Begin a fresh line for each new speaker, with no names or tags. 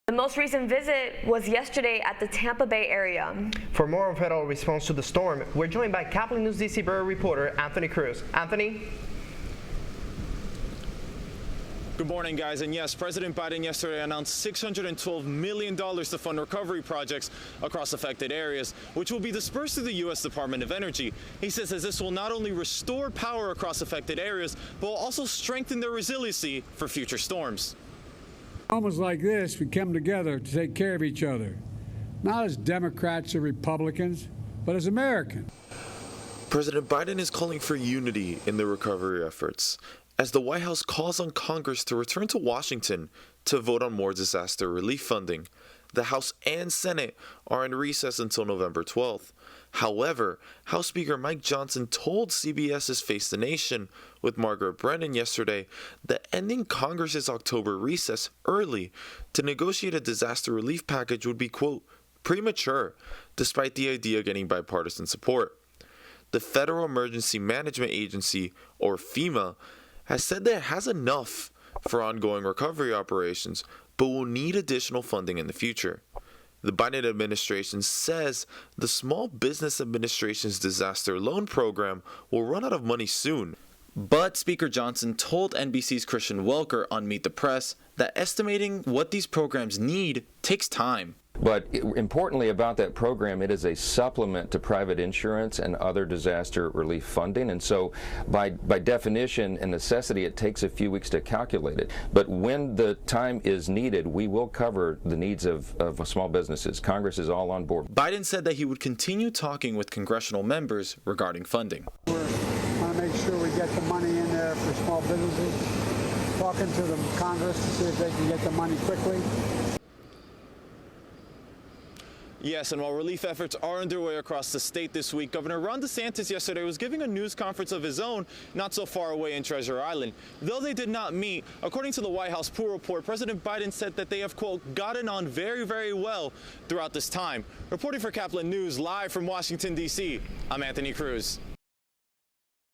The most recent visit was yesterday at the Tampa Bay area.
For more on federal response to the storm, we're joined by Caplin News DC Bureau reporter Anthony Cruz. Anthony?
Good morning, guys. And yes, President Biden yesterday announced $612 million to fund recovery projects across affected areas, which will be dispersed through the U.S. Department of Energy. He says that this will not only restore power across affected areas, but will also strengthen their resiliency for future storms.
Moments like this, we come together to take care of each other, not as Democrats or Republicans, but as Americans.
President Biden is calling for unity in the recovery efforts, as the White House calls on Congress to return to Washington to vote on more disaster relief funding. The House and Senate are in recess until November 12th. However, House Speaker Mike Johnson told CBS's Face the Nation with Margaret Brennan yesterday that ending Congress's October recess early to negotiate a disaster relief package would be, quote, premature, despite the idea getting bipartisan support. The Federal Emergency Management Agency, or FEMA, has said that it has enough for ongoing recovery operations, but will need additional funding in the future. The Biden administration says the Small Business Administration's disaster loan program will run out of money soon. But Speaker Johnson told NBC's Christian Welker on Meet the Press that estimating what these programs need takes time.
But importantly about that program, it is a supplement to private insurance and other disaster relief funding. And so by definition and necessity, it takes a few weeks to calculate it. But when the time is needed, we will cover the needs of small businesses. Congress is all on board.
Biden said that he would continue talking with congressional members regarding funding.
We want to make sure we get the money in there for small businesses, talking to the Congress to see if they can get the money quickly.
Yes, and while relief efforts are underway across the state this week, Governor Ron DeSantis yesterday was giving a news conference of his own not so far away in Treasure Island. Though they did not meet, according to the White House pool report, President Biden said that they have, quote, gotten on very, very well throughout this time. Reporting for Caplin News live from Washington, D.C., I'm Anthony Cruz.